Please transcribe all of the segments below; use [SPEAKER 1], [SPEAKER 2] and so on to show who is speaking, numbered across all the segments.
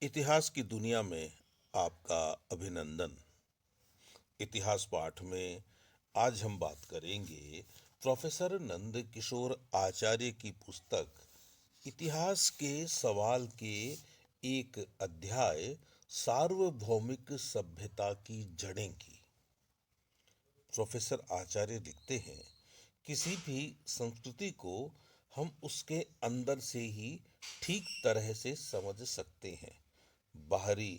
[SPEAKER 1] इतिहास की दुनिया में आपका अभिनंदन। इतिहास पाठ में आज हम बात करेंगे प्रोफेसर नंद किशोर आचार्य की पुस्तक इतिहास के सवाल के एक अध्याय सार्वभौमिक सभ्यता की जड़ें की। प्रोफेसर आचार्य लिखते हैं, किसी भी संस्कृति को हम उसके अंदर से ही ठीक तरह से समझ सकते हैं। बाहरी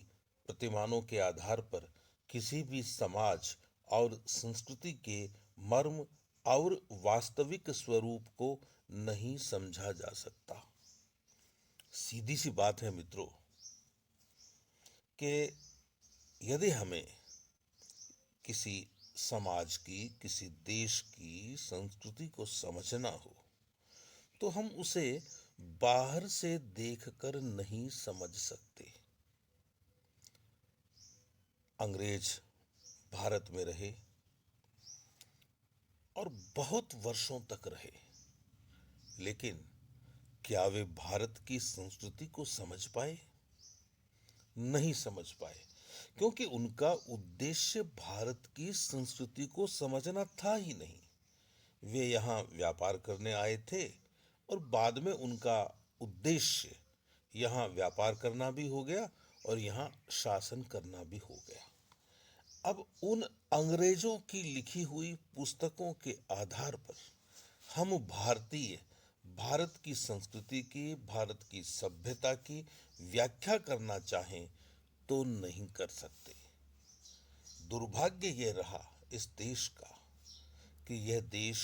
[SPEAKER 1] प्रतिमानों के आधार पर किसी भी समाज और संस्कृति के मर्म और वास्तविक स्वरूप को नहीं समझा जा सकता। सीधी सी बात है मित्रों कि यदि हमें किसी समाज की, किसी देश की संस्कृति को समझना हो तो हम उसे बाहर से देखकर नहीं समझ सकते। अंग्रेज भारत में रहे और बहुत वर्षों तक रहे, लेकिन क्या वे भारत की संस्कृति को समझ पाए? नहीं समझ पाए, क्योंकि उनका उद्देश्य भारत की संस्कृति को समझना था ही नहीं। वे यहाँ व्यापार करने आए थे और बाद में उनका उद्देश्य यहाँ व्यापार करना भी हो गया और यहाँ शासन करना भी हो गया। अब उन अंग्रेजों की लिखी हुई पुस्तकों के आधार पर हम भारत की संस्कृति की, भारत की सभ्यता की व्याख्या करना चाहें तो नहीं कर सकते। दुर्भाग्य यह रहा इस देश का कि यह देश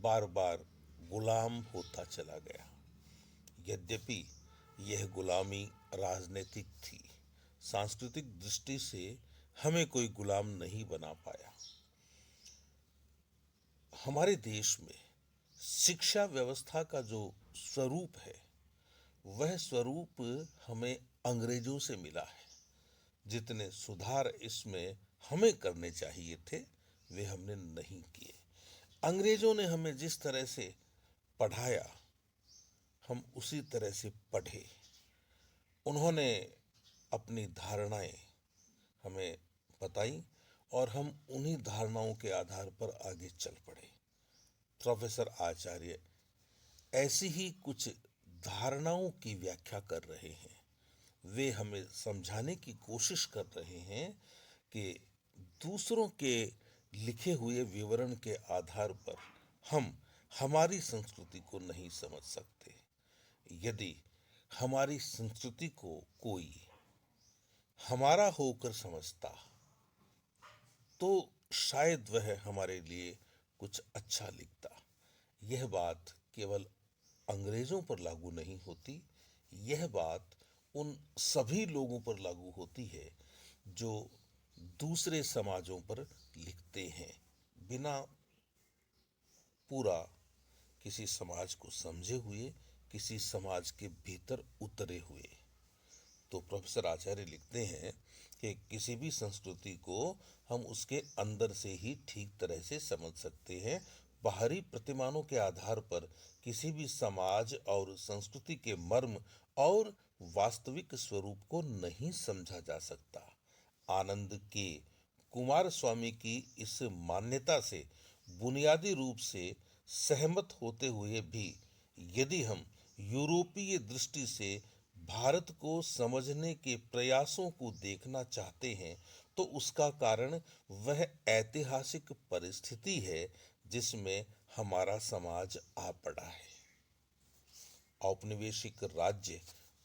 [SPEAKER 1] बार बार गुलाम होता चला गया। यद्यपि यह गुलामी राजनीतिक थी, सांस्कृतिक दृष्टि से हमें कोई गुलाम नहीं बना पाया। हमारे देश में शिक्षा व्यवस्था का जो स्वरूप है वह स्वरूप हमें अंग्रेजों से मिला है। जितने सुधार इसमें हमें करने चाहिए थे वे हमने नहीं किए। अंग्रेजों ने हमें जिस तरह से पढ़ाया हम उसी तरह से पढ़े। उन्होंने अपनी धारणाएं हमें बताई और हम उन्हीं धारणाओं के आधार पर आगे चल पड़े। प्रोफेसर आचार्य ऐसी ही कुछ धारणाओं की व्याख्या कर रहे हैं। वे हमें समझाने की कोशिश कर रहे हैं कि दूसरों के लिखे हुए विवरण के आधार पर हम हमारी संस्कृति को नहीं समझ सकते। यदि हमारी संस्कृति को कोई हमारा होकर समझता तो शायद वह हमारे लिए कुछ अच्छा लिखता। यह बात केवल अंग्रेजों पर लागू नहीं होती, यह बात उन सभी लोगों पर लागू होती है जो दूसरे समाजों पर लिखते हैं, बिना पूरा किसी समाज को समझे हुए, किसी समाज के भीतर उतरे हुए। तो प्रोफेसर आचार्य लिखते हैं कि किसी भी संस्कृति को हम उसके अंदर से ही ठीक तरह से समझ सकते हैं। बाहरी प्रतिमानों के आधार पर किसी भी समाज और संस्कृति के मर्म और वास्तविक स्वरूप को नहीं समझा जा सकता। आनंद के कुमार स्वामी की इस मान्यता से बुनियादी रूप से सहमत होते हुए भी यदि हम यूरोपीय दृष्टि से भारत को समझने के प्रयासों को देखना चाहते हैं तो उसका कारण वह ऐतिहासिक परिस्थिति है जिसमें हमारा समाज आ पड़ा है। औपनिवेशिक राज्य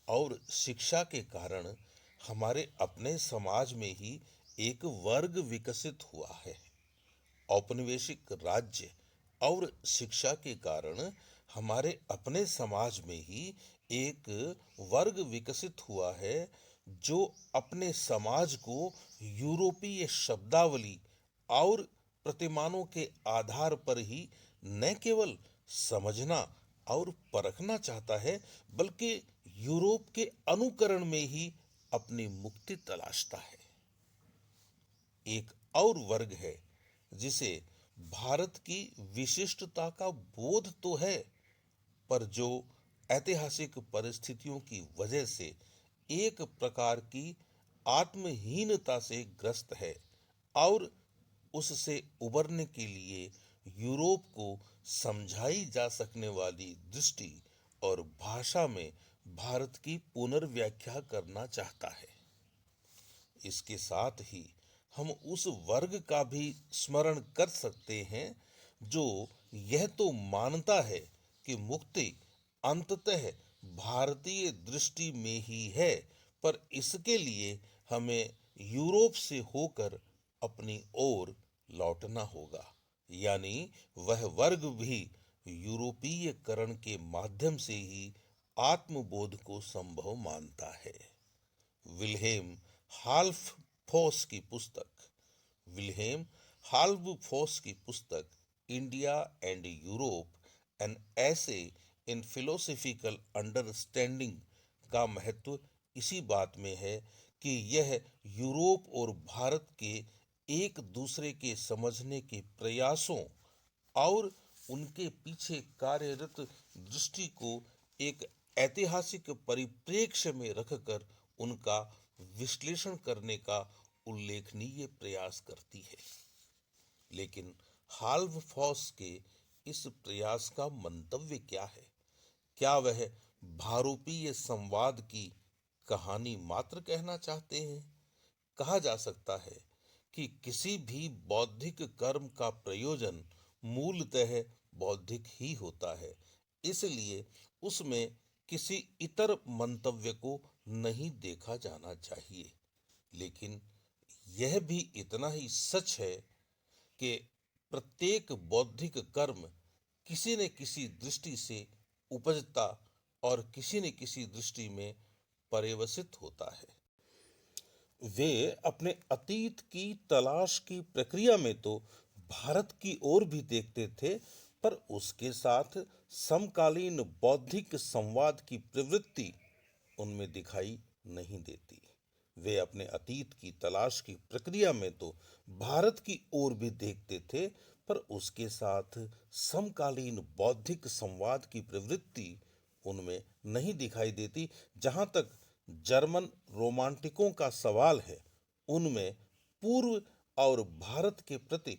[SPEAKER 1] और शिक्षा के कारण हमारे अपने समाज में ही एक वर्ग विकसित हुआ है। औपनिवेशिक राज्य और शिक्षा के कारण हमारे अपने समाज में ही एक वर्ग विकसित हुआ है जो अपने समाज को यूरोपीय शब्दावली और प्रतिमानों के आधार पर ही न केवल समझना और परखना चाहता है बल्कि यूरोप के अनुकरण में ही अपनी मुक्ति तलाशता है। एक और वर्ग है जिसे भारत की विशिष्टता का बोध तो है, पर जो ऐतिहासिक परिस्थितियों की वजह से एक प्रकार की आत्महीनता से ग्रस्त है और उससे उबरने के लिए यूरोप को समझाई जा सकने वाली दृष्टि और भाषा में भारत की पुनर्व्याख्या करना चाहता है। इसके साथ ही हम उस वर्ग का भी स्मरण कर सकते हैं जो यह तो मानता है कि मुक्ति अंततः भारतीय दृष्टि में ही है, पर इसके लिए हमें यूरोप से होकर अपनी ओर लौटना होगा। यानी वह वर्ग भी यूरोपीयकरण के माध्यम से ही आत्मबोध को संभव मानता है। विल्हेम हाल्फफोस की पुस्तक विल्हेम हाल्फफोस की पुस्तक इंडिया एंड यूरोप एन ऐसे इन फिलोसॉफिकल अंडरस्टैंडिंग का महत्व इसी बात में है कि यह यूरोप और भारत के एक दूसरे के समझने के प्रयासों और उनके पीछे कार्यरत दृष्टि को एक ऐतिहासिक परिप्रेक्ष्य में रखकर उनका विश्लेषण करने का उल्लेखनीय प्रयास करती है। लेकिन हाल्फफॉस के इस प्रयास का मंतव्य क्या है? क्या वह भारोपीय संवाद की कहानी मात्र कहना चाहते हैं? कहा जा सकता है कि किसी भी बौद्धिक कर्म का प्रयोजन मूलतः बौद्धिक ही होता है, इसलिए उसमें किसी इतर मंतव्य को नहीं देखा जाना चाहिए। लेकिन यह भी इतना ही सच है कि प्रत्येक बौद्धिक कर्म किसी न किसी दृष्टि से उपजता और किसी न किसी दृष्टि में पर्यवसित होता है। वे अपने अतीत की तलाश की प्रक्रिया में तो भारत की ओर भी देखते थे, पर उसके साथ समकालीन बौद्धिक संवाद की प्रवृत्ति उनमें दिखाई नहीं देती। वे अपने अतीत की तलाश की प्रक्रिया में तो भारत की ओर भी देखते थे, पर उसके साथ समकालीन बौद्धिक संवाद की प्रवृत्ति उनमें नहीं दिखाई देती। जहां तक जर्मन रोमांटिकों का सवाल है, उनमें पूर्व और भारत के प्रति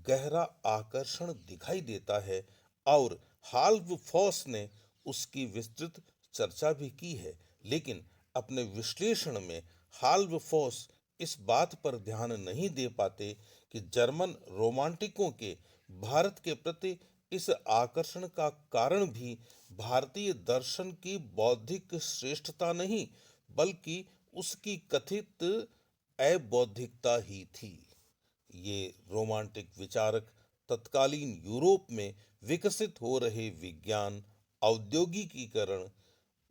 [SPEAKER 1] गहरा आकर्षण दिखाई देता है और हाल्फफॉस ने उसकी विस्तृत चर्चा भी की है। लेकिन अपने विश्लेषण में हाल्फफॉस इस बात पर ध्यान नहीं दे पाते कि जर्मन रोमांटिकों के भारत के प्रति इस आकर्षण का कारण भी भारतीय दर्शन की बौद्धिक श्रेष्ठता नहीं, बल्कि उसकी कथित अबौद्धिकता ही थी। ये रोमांटिक विचारक तत्कालीन यूरोप में विकसित हो रहे विज्ञान, औद्योगिकीकरण,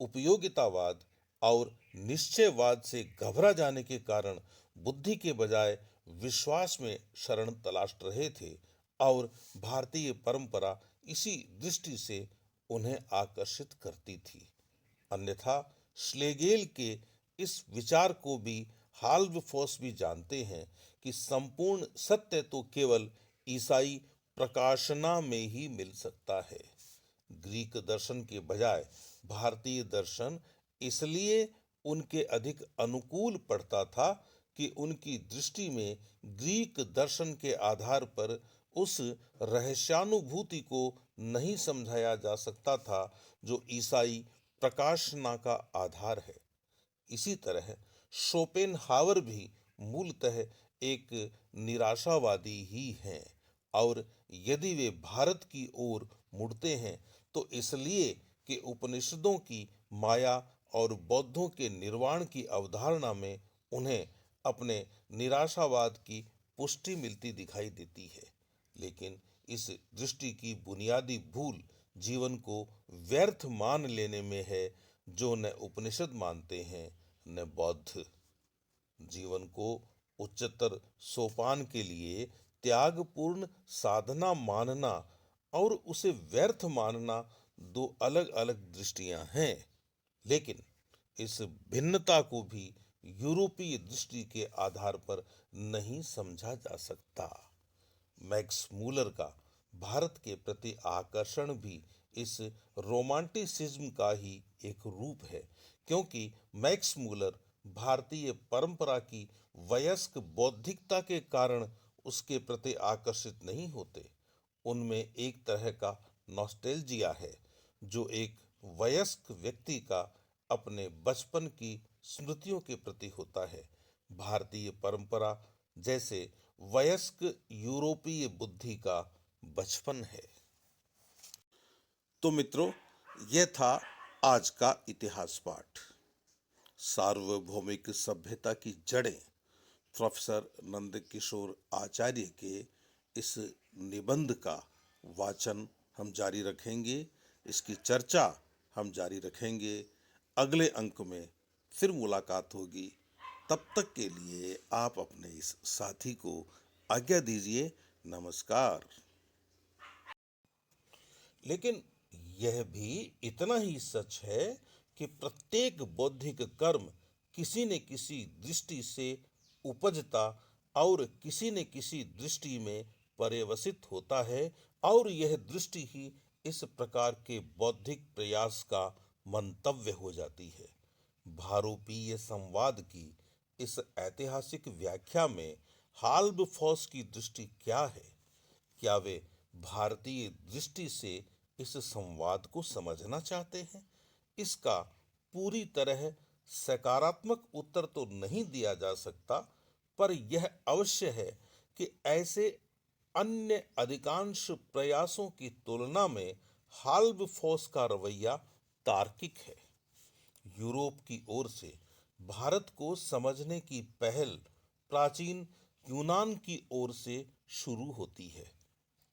[SPEAKER 1] उपयोगितावाद और निश्चयवाद से घबरा जाने के कारण बुद्धि के बजाय विश्वास में शरण तलाश रहे थे और भारतीय परंपरा इसी दृष्टि से उन्हें आकर्षित करती थी। अन्यथा श्लेगेल के इस विचार को भी हाल्फफॉस भी जानते हैं कि संपूर्ण सत्य तो केवल ईसाई प्रकाशना में ही मिल सकता है। ग्रीक दर्शन के बजाय भारतीय दर्शन इसलिए उनके अधिक अनुकूल पड़ता था कि उनकी दृष्टि में ग्रीक दर्शन के आधार पर उस रहस्यानुभूति को नहीं समझाया जा सकता था जो ईसाई प्रकाशना का आधार है। इसी तरह शोपेनहावर भी मूलतः एक निराशावादी ही हैं और यदि वे भारत की ओर मुड़ते हैं तो इसलिए कि उपनिषदों की माया और बौद्धों के निर्वाण की अवधारणा में उन्हें अपने निराशावाद की पुष्टि मिलती दिखाई देती है। लेकिन इस दृष्टि की बुनियादी भूल जीवन को व्यर्थ मान लेने में है, जो न उपनिषद मानते हैं न बौद्ध। जीवन को उच्चतर सोपान के लिए त्यागपूर्ण साधना मानना और उसे व्यर्थ मानना दो अलग अलग दृष्टियां हैं। लेकिन इस भिन्नता को भी यूरोपीय दृष्टि के आधार पर नहीं समझा जा सकता। मैक्स मूलर का भारत के प्रति आकर्षण भी इस रोमांटिसिज्म का ही एक रूप है, क्योंकि मैक्स मूलर भारतीय परंपरा की वयस्क बौद्धिकता के कारण उसके प्रति आकर्षित नहीं होते। उनमें एक तरह का नॉस्टैल्जिया है जो एक वयस्क व्यक्ति का अपने बचपन की स्मृतियों के प्रति होता है। भारतीय परंपरा जैसे वयस्क यूरोपीय बुद्धि का बचपन है। तो मित्रों, यह था आज का इतिहास पाठ। सार्वभौमिक सभ्यता की जड़ें प्रोफेसर नंदकिशोर आचार्य के इस निबंध का वाचन हम जारी रखेंगे, इसकी चर्चा हम जारी रखेंगे। अगले अंक में फिर मुलाकात होगी। तब तक के लिए आप अपने इस साथी को आज्ञा दीजिए। नमस्कार। लेकिन यह भी इतना ही सच है कि प्रत्येक बौद्धिक कर्म किसी न किसी दृष्टि से उपजता और किसी न किसी दृष्टि में पर्यवसित होता है और यह दृष्टि ही इस प्रकार के बौद्धिक प्रयास का मंतव्य हो जाती है। भारोपीय संवाद की इस ऐतिहासिक व्याख्या में हाल्बफॉस की दृष्टि क्या है? क्या वे भारतीय दृष्टि से इस संवाद को समझना चाहते हैं? इसका पूरी तरह सकारात्मक उत्तर तो नहीं दिया जा सकता, पर यह अवश्य है कि ऐसे अन्य अधिकांश प्रयासों की तुलना में हाल्बफॉस का रवैया तार्किक है। यूरोप की ओर से भारत को समझने की पहल प्राचीन यूनान की ओर से शुरू होती है।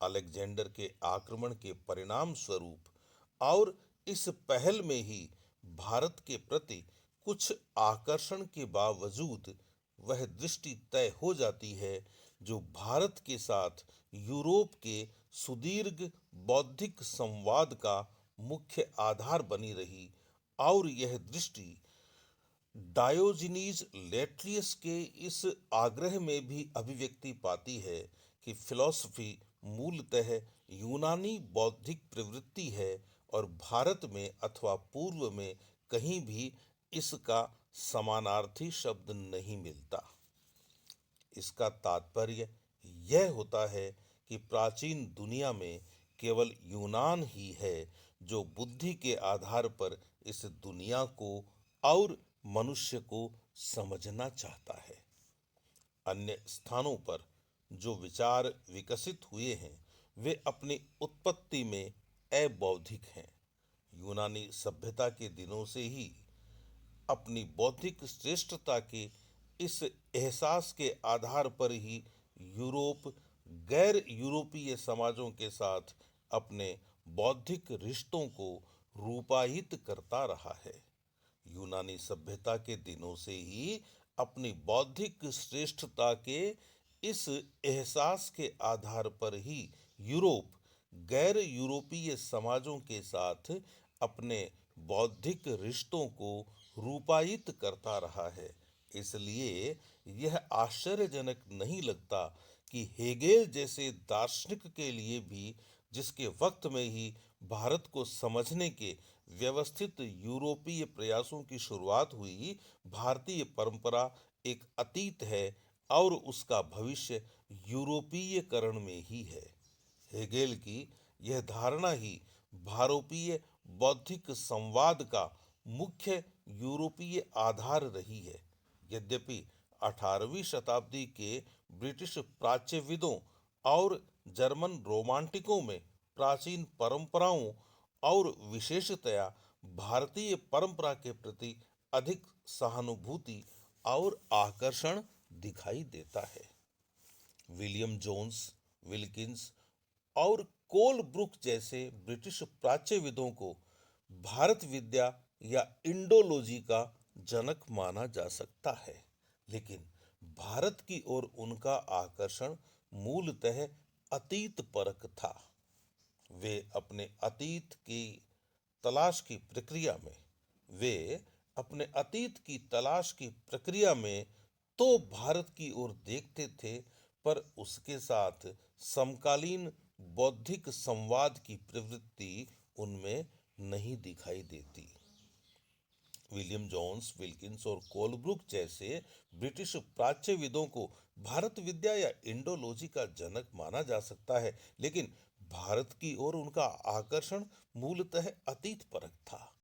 [SPEAKER 1] अलेक्जेंडर के आक्रमण के परिणाम स्वरूप और इस पहल में ही भारत के प्रति कुछ आकर्षण के बावजूद वह दृष्टि तय हो जाती है जो भारत के साथ यूरोप के सुदीर्घ बौद्धिक संवाद का मुख्य आधार बनी रही। और यह दृष्टि डायोजनीज लेट्रियस के इस आग्रह में भी अभिव्यक्ति पाती है कि फिलॉसफी मूलतः यूनानी बौद्धिक प्रवृत्ति है और भारत में अथवा पूर्व में कहीं भी इसका समानार्थी शब्द नहीं मिलता। इसका तात्पर्य यह होता है कि प्राचीन दुनिया में केवल यूनान ही है जो बुद्धि के आधार पर इस दुनिया को और मनुष्य को समझना चाहता है। अन्य स्थानों पर जो विचार विकसित हुए हैं वे अपनी उत्पत्ति में अबौद्धिक हैं। यूनानी सभ्यता के दिनों से ही अपनी बौद्धिक श्रेष्ठता के इस एहसास के आधार पर ही यूरोप गैर यूरोपीय समाजों के साथ अपने बौद्धिक रिश्तों को रूपायित करता रहा है। यूनानी सभ्यता के दिनों से ही अपनी बौद्धिक श्रेष्ठता के इस एहसास के आधार पर ही यूरोप गैर यूरोपीय समाजों के साथ अपने बौद्धिक रिश्तों को रूपायित करता रहा है। इसलिए यह आश्चर्यजनक नहीं लगता कि हेगेल जैसे दार्शनिक के लिए भी, जिसके वक्त में ही भारत को समझने के व्यवस्थित यूरोपीय प्रयासों की शुरुआत हुई, भारतीय परंपरा एक अतीत है और उसका भविष्य यूरोपीयकरण में ही है। हेगेल की यह धारणा ही भारोपीय बौद्धिक संवाद का मुख्य यूरोपीय आधार रही है। यद्यपि 18वीं शताब्दी के ब्रिटिश प्राच्यविदों और जर्मन रोमांटिकों में प्राचीन परंपराओं और विशेषतया भारतीय परंपरा के प्रति अधिक सहानुभूति और आकर्षण दिखाई देता है। विलियम जोन्स, विल्किंस और कोलब्रुक जैसे ब्रिटिश प्राच्यविदों को भारत विद्या या इंडोलॉजी का जनक माना जा सकता है, लेकिन भारत की ओर उनका आकर्षण मूलतः अतीत परक था। वे अपने अतीत की तलाश की प्रक्रिया में वे अपने अतीत की तलाश की प्रक्रिया में तो भारत की ओर देखते थे, पर उसके साथ समकालीन बौद्धिक संवाद की प्रवृत्ति उनमें नहीं दिखाई देती। विलियम जोन्स, विल्किंस और कोलब्रुक जैसे ब्रिटिश प्राच्यविदों को भारत विद्या या इंडोलॉजी का जनक माना जा सकता है, लेकिन भारत की ओर उनका आकर्षण मूलतः अतीत परक था।